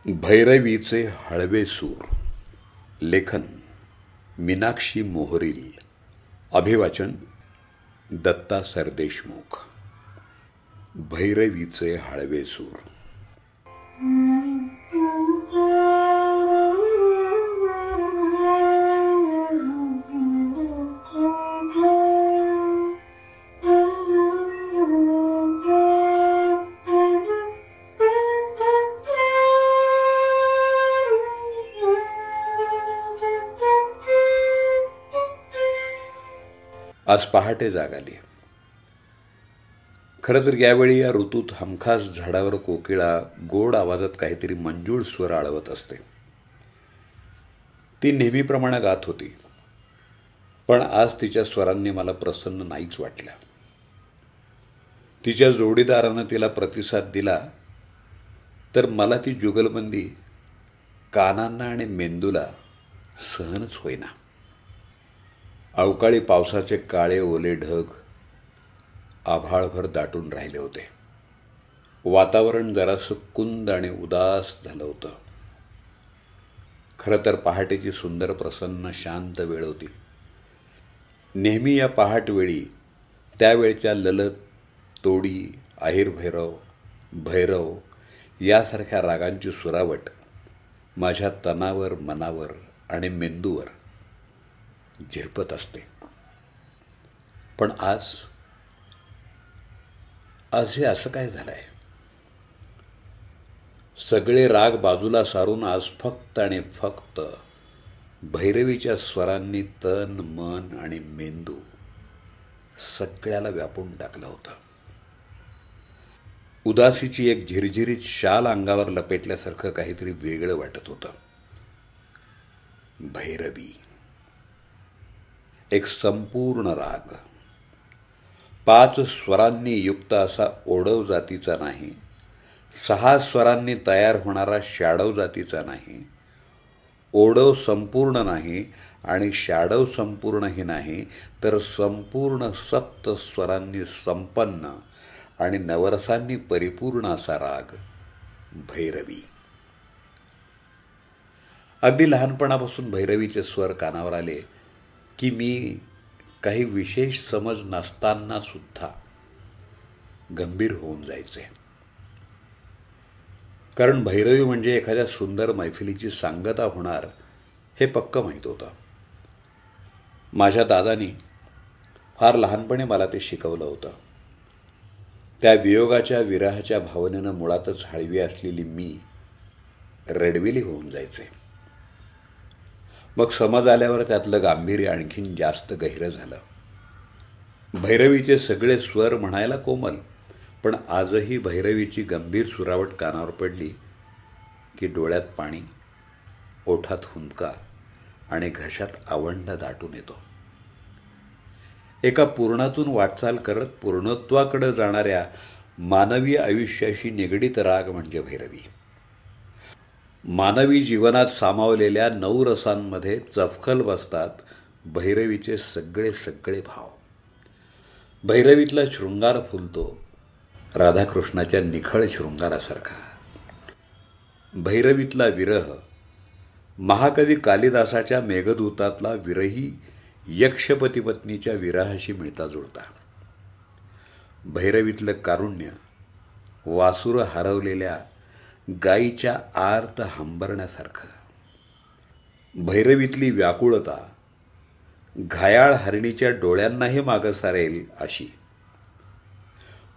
भैरवीचे हळवे सूर. लेखन मीनाक्षी मोहरील. अभिवाचन दत्ता सरदेशमुख. भैरवीचे हळवे सूर. आज पहाटे जाग आली. खरं तर यावेळी या ऋतूत हमखास झाडावर कोकिळा गोड आवाजात काहीतरी मंजूळ स्वर आळवत असते. ती नेहमीप्रमाणे गात होती, पण आज तिच्या स्वरांनी मला प्रसन्न नाहीच वाटलं. तिच्या जोडीदारानं तिला प्रतिसाद दिला तर मला ती जुगलबंदी कानांना आणि मेंदूला सहनच होईना. अवकाळी पावसाचे काळे ओले ढग आभाळभर दाटून राहिले होते. वातावरण जरासं कुंद आणि उदास झालं होतं. खरं तर पहाटेची सुंदर प्रसन्न शांत वेळ होती. नेहमी या पहाटवेळी त्यावेळच्या ललत, तोडी, आहेर भैरव, भैरव यासारख्या रागांची सुरावट माझ्या तनावर, मनावर आणि मेंदूवर झिरपत असते. पण आज हे असं काय झालंय? सगळे राग बाजूला सारून आज फक्त आणि फक्त भैरवीच्या स्वरांनी तन, मन आणि मेंदू सगळ्याला व्यापून टाकलं होतं. उदासीची एक झिरझिरीत शाल अंगावर लपेटल्यासारखं काहीतरी वेगळं वाटत होतं. भैरवी एक संपूर्ण राग, 5 स्वरांनी युक्त असा ओढव जातीचा नाही, 6 स्वरांनी तयार होणारा शॅडव जातीचा नाही, ओढव संपूर्ण नाही आणि शॅडव संपूर्णही नाही, तर संपूर्ण 7 स्वरांनी संपन्न आणि नवरसांनी परिपूर्ण असा राग भैरवी. अगदी लहानपणापासून भैरवीचे स्वर कानावर आले की मी काही विशेष समज नसताना सुद्धा गंभीर होऊन जायचे. कारण भैरवी म्हणजे एखाद्या सुंदर मैफिलीची सांगता होणार हे पक्क माहीत होतं. माझ्या दादानी फार लहानपणी मला ते शिकवलं होतं. त्या वियोगाच्या, विरहाच्या भावनेनं मुळातच हळवी असलेली मी रडविली होऊन जायचे. मग समज आल्यावर त्यातलं गांभीर्य आणखीन जास्त गहिरं झालं. भैरवीचे सगळे स्वर म्हणायला कोमल, पण आजही भैरवीची गंभीर सुरावट कानावर पडली की डोळ्यात पाणी, ओठात हुंदका आणि घशात आवंढ दाटून येतो. एका पूर्णातून वाटचाल करत पूर्णत्वाकडे जाणाऱ्या मानवी आयुष्याशी निगडीत राग म्हणजे भैरवी. मानवी जीवनात सामावलेल्या 9 रसांमध्ये चपखल बसतात भैरवीचे सगळे भाव. भैरवीतला शृंगार फुलतो राधाकृष्णाच्या निखळ शृंगारासारखा. भैरवीतला विरह महाकवी कालिदासाच्या मेघदूतातला विरही यक्षपती पत्नीच्या विरहाशी मिळता जुळता. भैरवीतलं कारुण्य वासुर हरवलेल्या गायीच्या आर्त हंबरण्यासारखं. भैरवीतली व्याकुळता घायाळ हरणीच्या डोळ्यांनाही मागं सारेल अशी.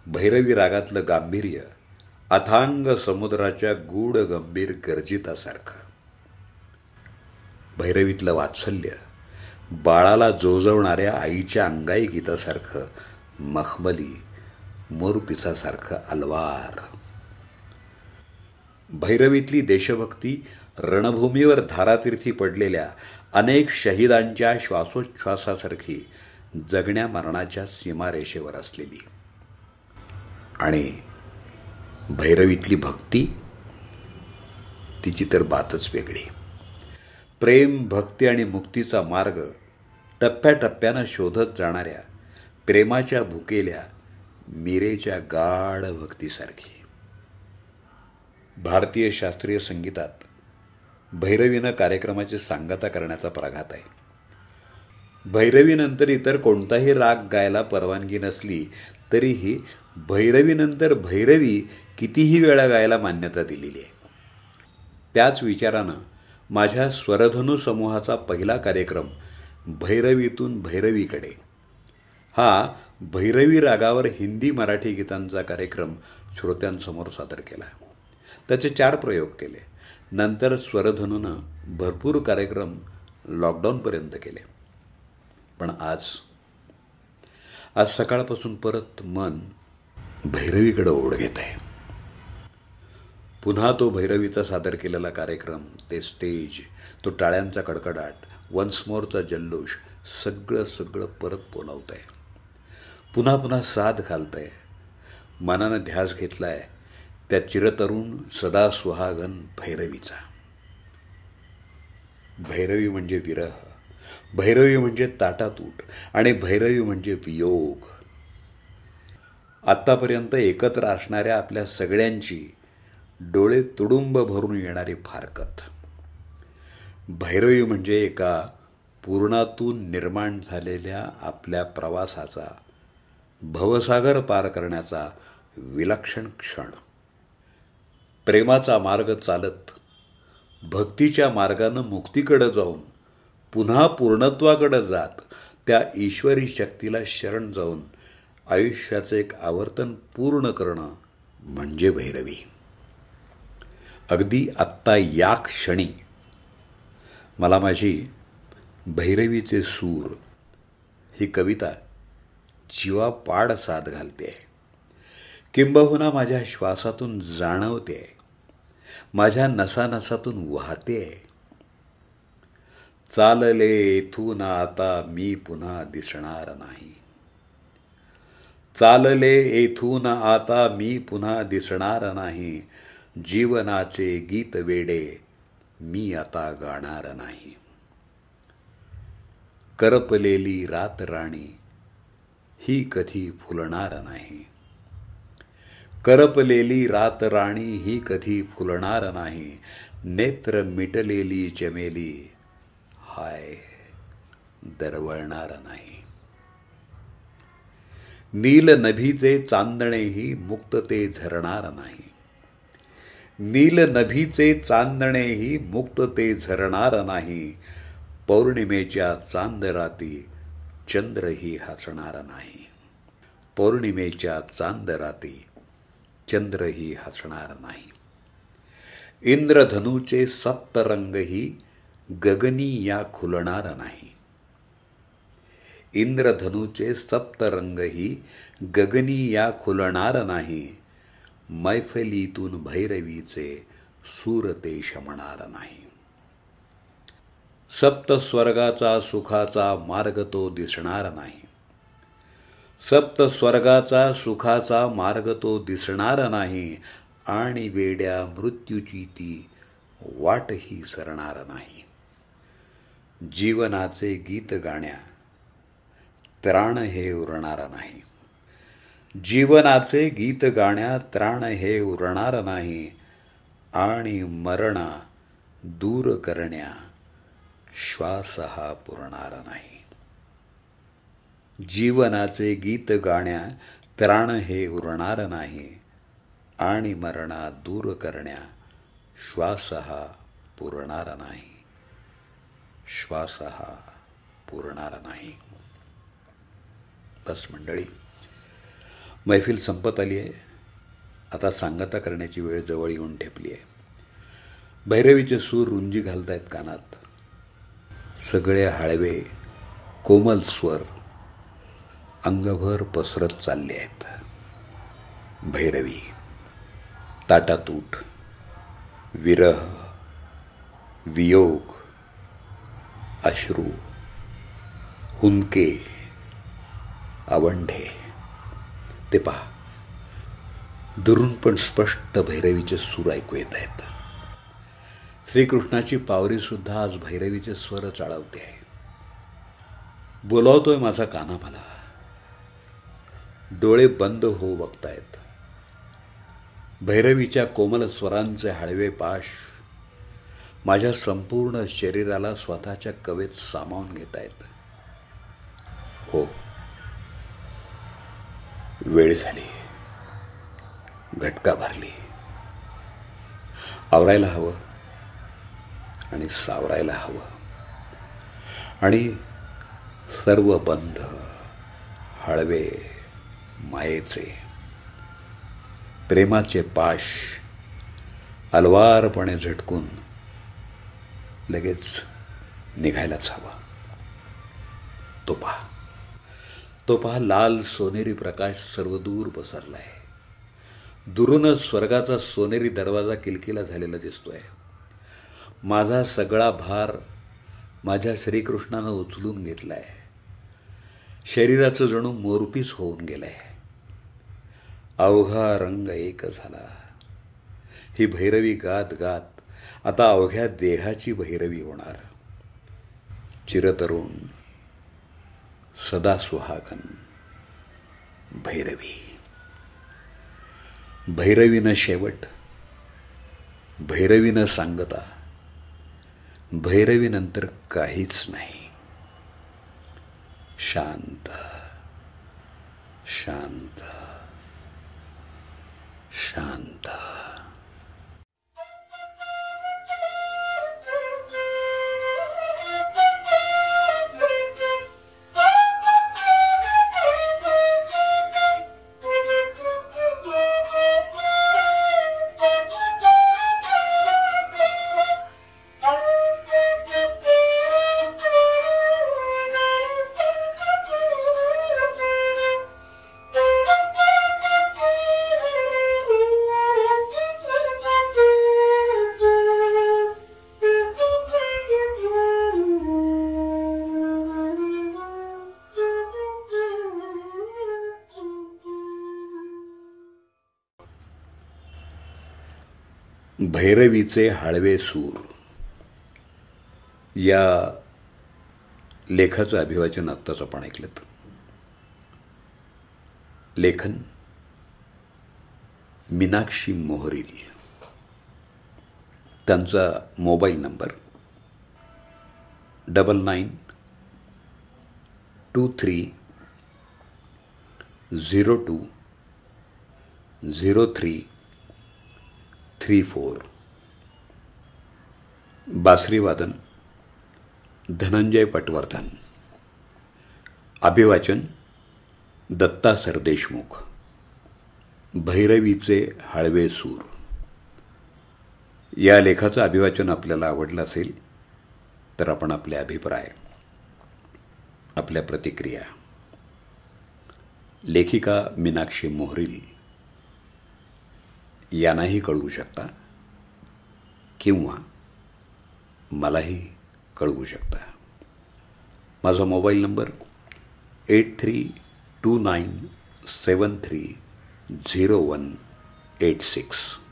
भैरवी रागातलं गांभीर्य अथांग समुद्राच्या गूढ गंभीर गर्जितासारखं. भैरवीतलं वात्सल्य बाळाला जोजवणाऱ्या आईच्या अंगाई गीतासारखं मखमली, मोरपिसासारखं अलवार. भैरवीतली देशभक्ती रणभूमीवर धारातीर्थी पडलेल्या अनेक शहीदांच्या श्वासोच्छ्वासासारखी जगण्या मरणाच्या सीमारेषेवर असलेली. आणि भैरवीतली भक्ती, तिची तर बातच वेगळी. प्रेम, भक्ती आणि मुक्तीचा मार्ग टप्प्याटप्प्यानं शोधत जाणाऱ्या प्रेमाच्या भुकेल्या मीरेच्या गाढ भक्तीसारखी. भारतीय शास्त्रीय संगीतात भैरवीनं कार्यक्रमाची सांगता करण्याचा प्रघात आहे. भैरवीनंतर इतर कोणताही राग गायला परवानगी नसली तरीही भैरवीनंतर भैरवी कितीही वेळा गायला मान्यता दिलेली आहे. त्याच विचारानं माझ्या स्वरधनू समूहाचा पहिला कार्यक्रम भैरवीतून भैरवीकडे हा भैरवी रागावर हिंदी मराठी गीतांचा कार्यक्रम श्रोत्यांसमोर सादर केला. त्याचे 4 प्रयोग केले. नंतर स्वरधनूनं भरपूर कार्यक्रम लॉकडाऊनपर्यंत केले. पण आज सकाळपासून परत मन भैरवीकडे ओढ घेत आहे. पुन्हा तो भैरवीचा सादर केलेला कार्यक्रम, ते स्टेज, तो टाळ्यांचा कडकडाट, वन्स मोरचा जल्लोष, सगळं परत बोलावत आहे. पुन्हा पुन्हा साद घालतंय. मनानं ध्यास घेतलाय त्या चिरतरुण सदा सुहागन भैरवीचा. भैरवी म्हणजे विरह, भैरवी म्हणजे ताटातूट आणि भैरवी म्हणजे वियोग. आत्तापर्यंत एकत्र असणाऱ्या आपल्या सगळ्यांची डोळे तुडुंब भरून येणारी फारकत. भैरवी म्हणजे एका पूर्णातून निर्माण झालेल्या आपल्या प्रवासाचा, भवसागर पार करण्याचा विलक्षण क्षण. प्रेमाचा मार्ग चालत भक्तीच्या मार्गानं मुक्तीकडे जाऊन पुन्हा पूर्णत्वाकडे जात त्या ईश्वरी शक्तीला शरण जाऊन आयुष्याचं एक आवर्तन पूर्ण करणं म्हणजे भैरवी. अगदी आत्ता या क्षणी मला माझी भैरवीचे सूर ही कविता जीवापाड साद घालते आहे. किंबहुना माझ्या श्वासातून जाणवते आहे, माझ्या नसानसातून वाहते आहे. चालले येथून आता मी पुन्हा दिसणार नाही. चालले येथून आता मी पुन्हा दिसणार नाही. जीवनाचे गीत वेडे मी आता गाणार नाही. करपलेली रात राणी ही कधी फुलणार नाही. करपलेली रात राणी ही कधी फुलणार नाही. नेत्र मिटलेली चमेली हाय दरवळणार नाही. नील नभीचे चांदणेही मुक्तते झरणार नाही. नील नभीचे चांदणेही मुक्तते झरणार नाही. पौर्णिमेच्या चांदराती चंद्रही हसणार नाही. पौर्णिमेच्या चांदराती चंद्रही हसणार नाही. इंद्रधनूचे सप्तरंगही गगनी या खुलणार नाही. इंद्रधनूचे सप्तरंगही गगनी या खुलणार नाही. मैफलीतून भैरवीचे सूर ते शमणार नाही. सप्तस्वर्गाचा सुखाचा मार्ग तो दिसणार नाही. सप्तस्वर्गाचा सुखाचा मार्ग तो दिसणार नाही. आणि वेड्या मृत्यूची ती वाटही सरणार नाही. जीवनाचे गीत गाण्या त्राण हे उरणार नाही. जीवनाचे गीत गाण्या त्राण हे उरणार नाही. आणि मरणा दूर करण्या श्वास हा पुरणार नाही. जीवनाचे गीत गाण्या त्राण हे उरणार नाही. आणि मरणा दूर करण्या श्वास हा पुरणार नाही. श्वास हा पुरणार नाही. बस मंडळी, मैफिल संपत आली आहे. आता सांगता करण्याची वेळ जवळ येऊन ठेपली आहे. भैरवीचे सूर रुंजी घालतायत कानात. सगळे हळवे कोमल स्वर अंगभर पसरत चालले आहेत. भैरवी, ताटातूट, विरह, वियोग, अश्रू, हुंदके, अवंढे. ते पहा, दुरून पण स्पष्ट भैरवीचे सूर ऐकू येत आहेत. श्रीकृष्णाची पावरी सुद्धा आज भैरवीचे स्वर चाळवते आहे. बोलावतोय माझा काना मला. डोळे बंद हो बघतायत. भैरवीच्या कोमल स्वरांचे हळवे पाश माझ्या संपूर्ण शरीराला स्वतःच्या कवेत सामावून घेतायत. हो, वेळ झाली, घटका भरली. आवरायला हवं आणि सावरायला हवं आणि सर्व बंध हळवे मायेचे प्रेमाचे पाश अलवारपणे झटकून लगेच निघायलाच हवा. तो पहा लाल सोनेरी प्रकाश सर्वदूर पसरलाय. दुरूनच स्वर्गाचा सोनेरी दरवाजा किलकिला झालेला दिसतोय. माझा सगळा भार माझ्या श्रीकृष्णानं उचलून घेतलाय. शरीराचं जणू मोरपीस होऊन गेलंय. अवघा रंग एक झाला. ही भैरवी गात गात आता अवघ्या देहाची भैरवी होणार. चिरतरुण सदा सुहागन भैरवी. भैरवीनं शेवट, भैरवीनं सांगता, भैरवीनंतर काहीच नाही. शांत शांत शांत. भैरवीचे हळवे सूर या लेखाचं अभिवाचन आत्ताच आपण ऐकलं. लेखन मीनाक्षी मोहरील. त्यांचा मोबाईल नंबर 9923020334. बासरीवादन धनंजय पटवर्धन. अभिवाचन दत्ता सरदेशमुख. भैरवीचे हळवे सूर या लेखाचं अभिवाचन आपल्याला आवडलं असेल तर आपण आपले अभिप्राय, आपल्या प्रतिक्रिया लेखिका मीनाक्षी मोहरील यांनाही कळवू शकता किंवा मलाही कळवू शकता. माझा मोबाईल नंबर 8329730186.